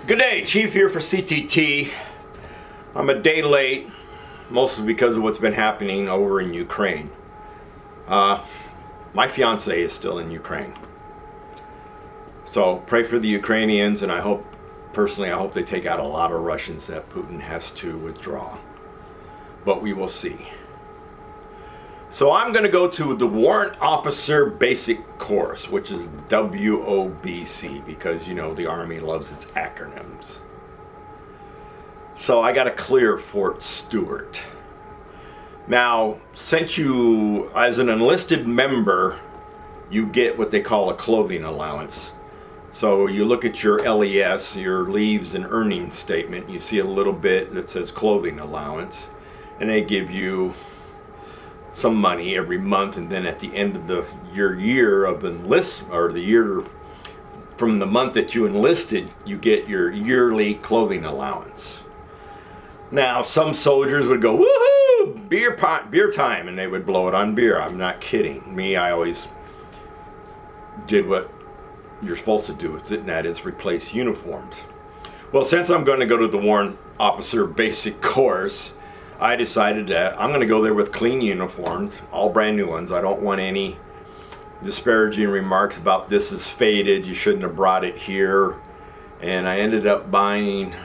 Good day, Chief here for CTT. I'm a day late, mostly because of what's been happening over in Ukraine. My fiance is still in Ukraine. So pray for the Ukrainians, and I hope they take out a lot of Russians that Putin has to withdraw. But we will see. So I'm going to go to the Warrant Officer Basic Course, which is WOBC, because you know the Army loves its acronyms. So I got to clear Fort Stewart. Now, since you, as an enlisted member, you get what they call a clothing allowance. So you look at your LES, your leaves and earnings statement, you see a little bit that says clothing allowance, and they give you some money every month, and then at the end of your year of enlist, or the year from the month that you enlisted, you get your yearly clothing allowance. Now, some soldiers would go, woohoo, beer time, and they would blow it on beer. I'm not kidding. Me, I always did what you're supposed to do with it, and that is replace uniforms. Well, since I'm going to go to the Warrant Officer Basic Course, I decided that I'm going to go there with clean uniforms, all brand new ones. I don't want any disparaging remarks about this is faded, you shouldn't have brought it here. And I ended up buying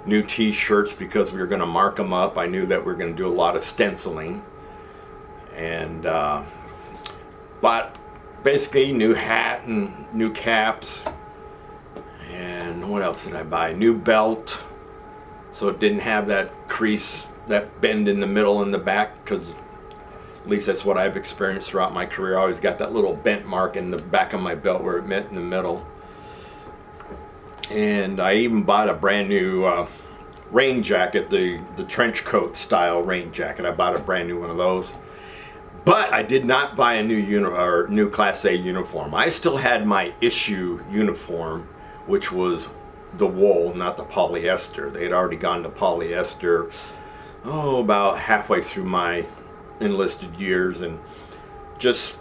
new t-shirts because we were going to mark them up. I knew that we were going to do a lot of stenciling. And bought basically new hat and new caps. And what else did I buy? New belt. So it didn't have that crease, that bend in the middle and the back, because at least that's what I've experienced throughout my career. I always got that little bent mark in the back of my belt where it met in the middle. And I even bought a brand new rain jacket, the trench coat style rain jacket. I bought a brand new one of those. But I did not buy a new Class A uniform. I still had my issue uniform, which was the wool, not the polyester. They had already gone to polyester, about halfway through my enlisted years, and just,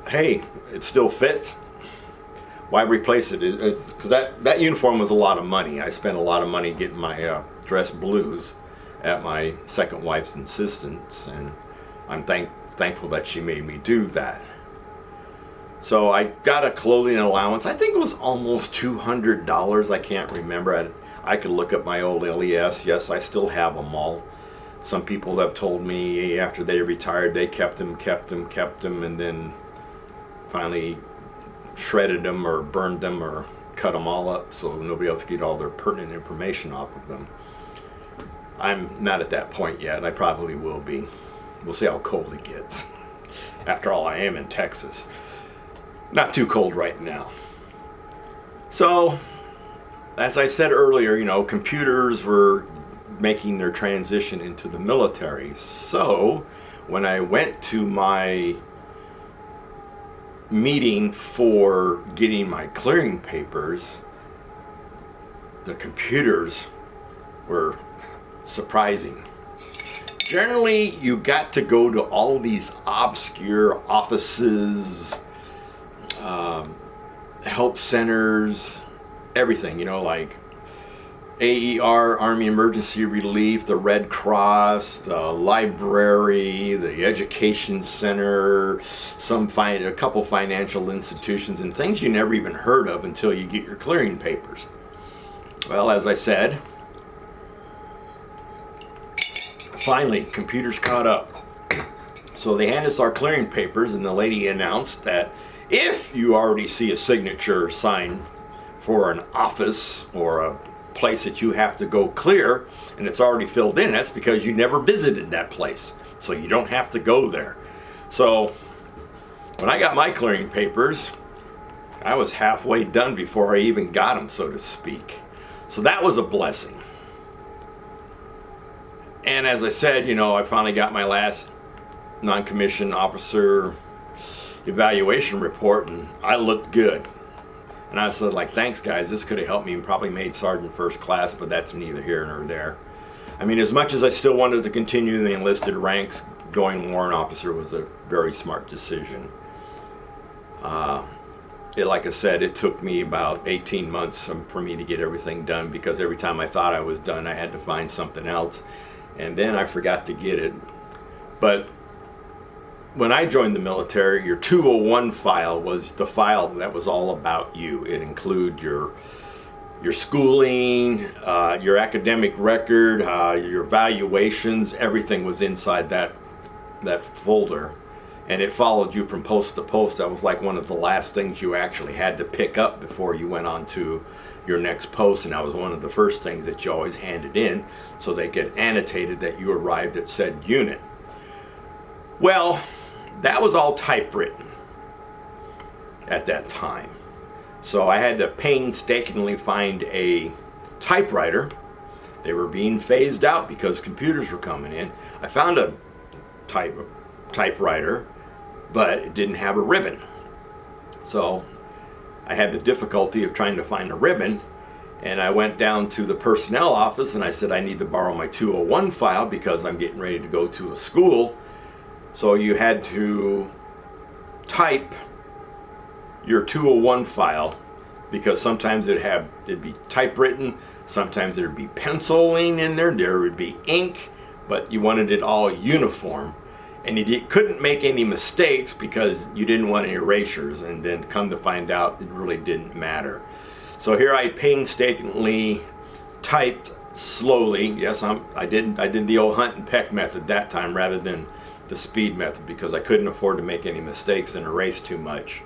hey, it still fits. Why replace it? Because that uniform was a lot of money. I spent a lot of money getting my dress blues at my second wife's insistence, and I'm thankful that she made me do that. So I got a clothing allowance. I think it was almost $200. I can't remember. I could look up my old LES. Yes, I still have them all. Some people have told me after they retired they kept them, and then finally shredded them or burned them or cut them all up so nobody else could get all their pertinent information off of them. I'm not at that point yet. I probably will be. We'll see how cold it gets. After all, I am in Texas. Not too cold right now. So, as I said earlier, computers were making their transition into the military. So, when I went to my meeting for getting my clearing papers, the computers were surprising. Generally, you got to go to all these obscure offices, help centers, everything, like AER, Army Emergency Relief, the Red Cross, the library, the education center, a couple financial institutions, and things you never even heard of until you get your clearing papers. Well, as I said, finally, computers caught up. So they handed us our clearing papers, and the lady announced that if you already see a signature sign for an office or a place that you have to go clear and it's already filled in, that's because you never visited that place. So you don't have to go there. So when I got my clearing papers, I was halfway done before I even got them, so to speak. So that was a blessing. And as I said, I finally got my last non-commissioned officer evaluation report, and I looked good. And I said, thanks guys, this could have helped me and probably made sergeant first class, but that's neither here nor there. I mean, as much as I still wanted to continue the enlisted ranks, going warrant officer was a very smart decision. like I said, it took me about 18 months for me to get everything done, because every time I thought I was done, I had to find something else, and then I forgot to get it. But when I joined the military, your 201 file was the file that was all about you. It included your schooling, your academic record, your evaluations. Everything was inside that folder, and it followed you from post to post. That was like one of the last things you actually had to pick up before you went on to your next post, and that was one of the first things that you always handed in, so they get annotated that you arrived at said unit. Well, that was all typewritten at that time. So I had to painstakingly find a typewriter. They were being phased out because computers were coming in. I found a typewriter, but it didn't have a ribbon. So I had the difficulty of trying to find a ribbon, and I went down to the personnel office and I said, I need to borrow my 201 file because I'm getting ready to go to a school. So you had to type your 201 file, because sometimes it'd be typewritten, sometimes there'd be penciling in there would be ink, but you wanted it all uniform, and you couldn't make any mistakes because you didn't want any erasures. And then come to find out, it really didn't matter. So here I painstakingly typed slowly. Yes, I did the old hunt and peck method that time rather than the speed method, because I couldn't afford to make any mistakes and erase too much.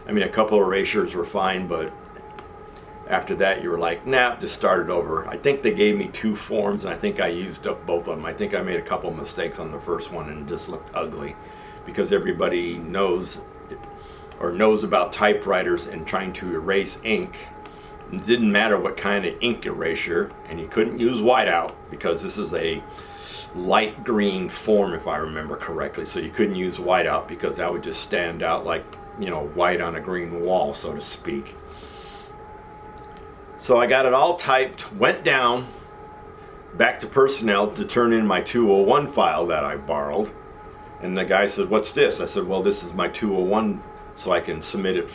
I mean, a couple of erasures were fine, but after that you were like, nah, just start it over. I think they gave me 2 forms, and I think I used up both of them. I think I made a couple of mistakes on the first one, and it just looked ugly, because everybody knows about typewriters and trying to erase ink. It didn't matter what kind of ink erasure, and you couldn't use whiteout because this is a light green form, if I remember correctly. So you couldn't use whiteout because that would just stand out like, white on a green wall, so to speak. So I got it all typed, went down, back to personnel to turn in my 201 file that I borrowed. And the guy said, what's this? I said, well, this is my 201, so I can submit it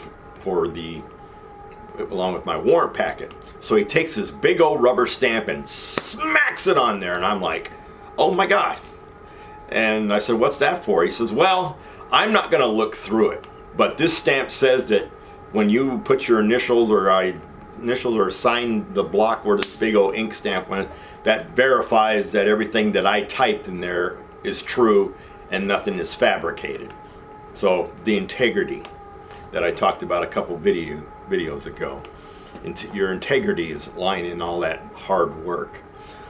along with my warrant packet. So he takes this big old rubber stamp and smacks it on there, and I'm like, oh my God. And I said, what's that for? He says, well, I'm not going to look through it, but this stamp says that when you put your initials or sign the block where this big old ink stamp went, that verifies that everything that I typed in there is true and nothing is fabricated. So the integrity that I talked about a couple videos ago, your integrity is lying in all that hard work.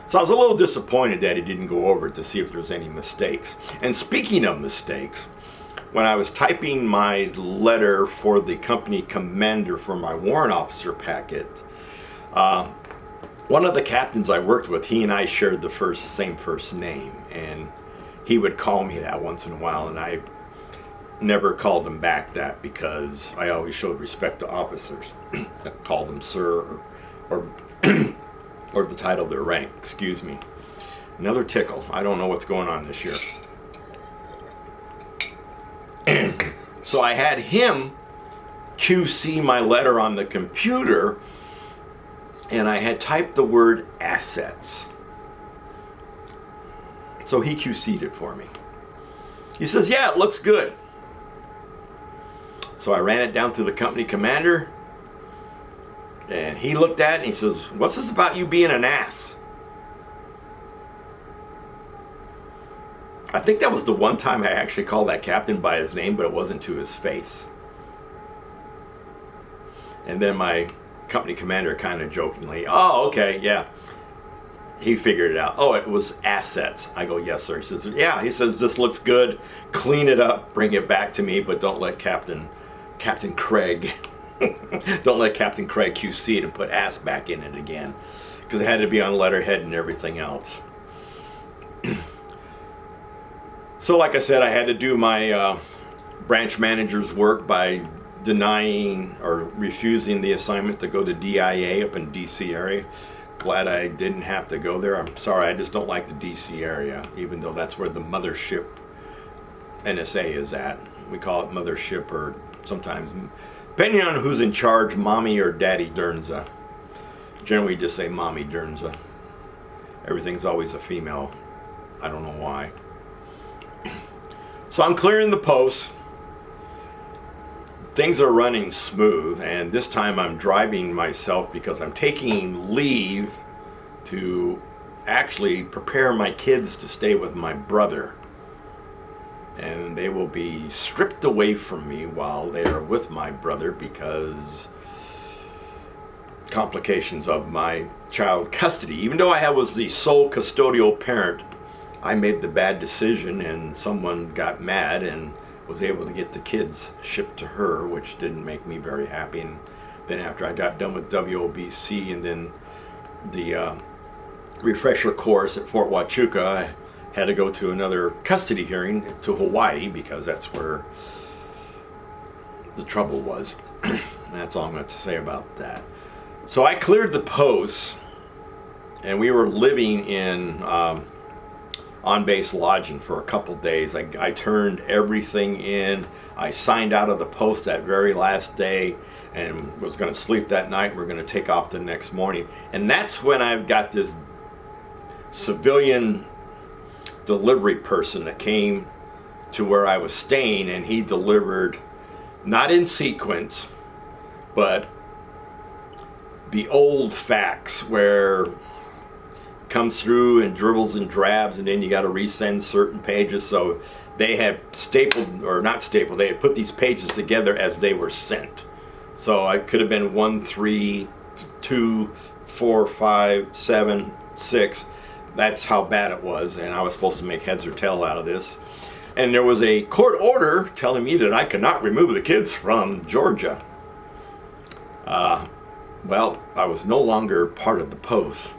So I was a little disappointed that he didn't go over it to see if there was any mistakes. And speaking of mistakes, when I was typing my letter for the company commander for my warrant officer packet, one of the captains I worked with, he and I shared the same first name, and he would call me that once in a while, and I never called him back that because I always showed respect to officers. I called them sir or the title of their rank, excuse me. Another tickle. I don't know what's going on this year. So I had him QC my letter on the computer, and I had typed the word assets. So he QC'd it for me. He says, yeah, it looks good. So I ran it down to the company commander, and he looked at it and he says, what's this about you being an ass? I think that was the one time I actually called that captain by his name, but it wasn't to his face. And then my company commander kind of jokingly, oh, okay, yeah. He figured it out. Oh, it was assets. I go, yes, sir. He says, yeah. He says, this looks good. Clean it up. Bring it back to me, but don't let Captain Craig, don't let Captain Craig QC it and put ass back in it again, because it had to be on letterhead and everything else. So like I said, I had to do my branch manager's work by denying or refusing the assignment to go to DIA up in DC area. Glad I didn't have to go there. I'm sorry, I just don't like the DC area, even though that's where the mothership NSA is at. We call it mothership, or sometimes Depending on who's in charge, Mommy or Daddy Dernza. Generally just say Mommy Dernza. Everything's always a female. I don't know why. So I'm clearing the posts. Things are running smooth, and this time I'm driving myself because I'm taking leave to actually prepare my kids to stay with my brother. And they will be stripped away from me while they are with my brother because complications of my child custody. Even though I was the sole custodial parent, I made the bad decision and someone got mad and was able to get the kids shipped to her, which didn't make me very happy. And then after I got done with WOBC and then the refresher course at Fort Huachuca, I had to go to another custody hearing to Hawaii because that's where the trouble was. And that's all I'm going to say about that. So I cleared the posts, and we were living in on-base lodging for a couple days. I turned everything in. I signed out of the post that very last day and was going to sleep that night. We're going to take off the next morning. And that's when I've got this civilian delivery person that came to where I was staying, and he delivered, not in sequence, but the old fax where comes through and dribbles and drabs, and then you got to resend certain pages. So they had stapled, or not stapled, they had put these pages together as they were sent. So I could have been 1, 3, 2, 4, 5, 7, 6. That's how bad it was, and I was supposed to make heads or tail out of this. And there was a court order telling me that I could not remove the kids from Georgia. Well, I was no longer part of the post,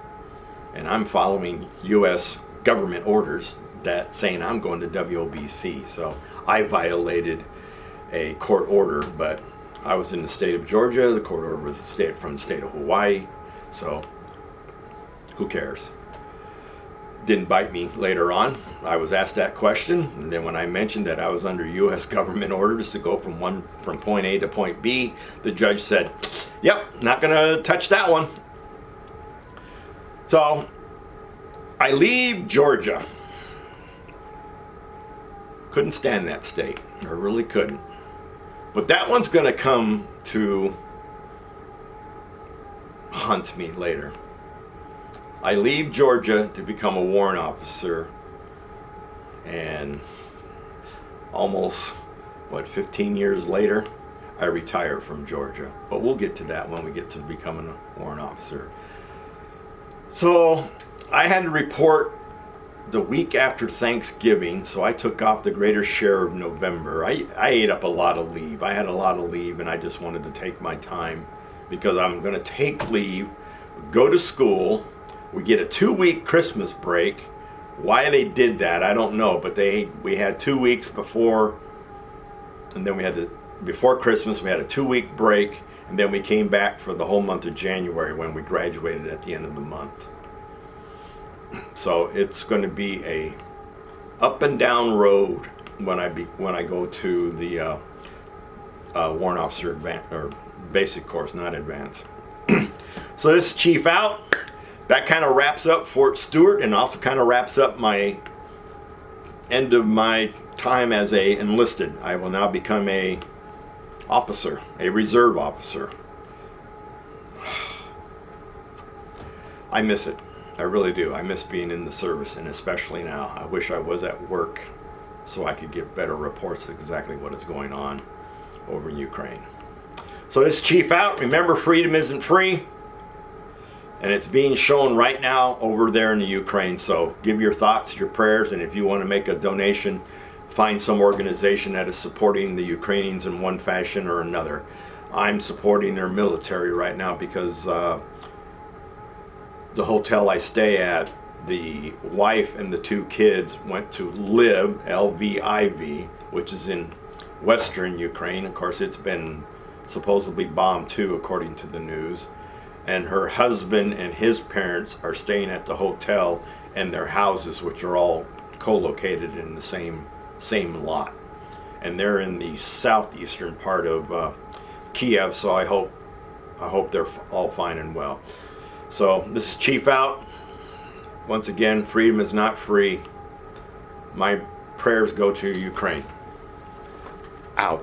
and I'm following U.S. government orders that saying I'm going to WOBC. So I violated a court order, but I was in the state of Georgia. The court order was from the state of Hawaii, so who cares? Didn't bite me later on. I was asked that question, and then when I mentioned that I was under U.S. government orders to go from point A to point B, the judge said, "Yep, not gonna touch that one." So I leave Georgia. Couldn't stand that state. I really couldn't. But that one's gonna come to hunt me later. I leave Georgia to become a warrant officer, and almost, 15 years later, I retire from Georgia. But we'll get to that when we get to becoming a warrant officer. So I had to report the week after Thanksgiving, so I took off the greater share of November. I ate up a lot of leave. I had a lot of leave, and I just wanted to take my time because I'm going to take leave, go to school. We get a 2-week Christmas break. Why they did that, I don't know, but we had 2 weeks before, and then before Christmas, we had a 2-week break, and then we came back for the whole month of January when we graduated at the end of the month. So it's going to be a up and down road when I go to the warrant officer basic course, not advanced. So this is Chief out. That kind of wraps up Fort Stewart, and also kind of wraps up my end of my time as a enlisted. I will now become a officer, a reserve officer. I miss it. I really do. I miss being in the service, and especially now. I wish I was at work so I could get better reports of exactly what is going on over in Ukraine. So this is Chief out. Remember, freedom isn't free. And it's being shown right now over there in the Ukraine. So give your thoughts, your prayers, and if you want to make a donation, find some organization that is supporting the Ukrainians in one fashion or another. I'm supporting their military right now because the hotel I stay at, the wife and the 2 kids went to live, LVIV, which is in western Ukraine. Of course, it's been supposedly bombed too, according to the news. And her husband and his parents are staying at the hotel and their houses, which are all co-located in the same lot. And they're in the southeastern part of Kiev, so I hope they're all fine and well. So this is Chief out. Once again, freedom is not free. My prayers go to Ukraine. Out.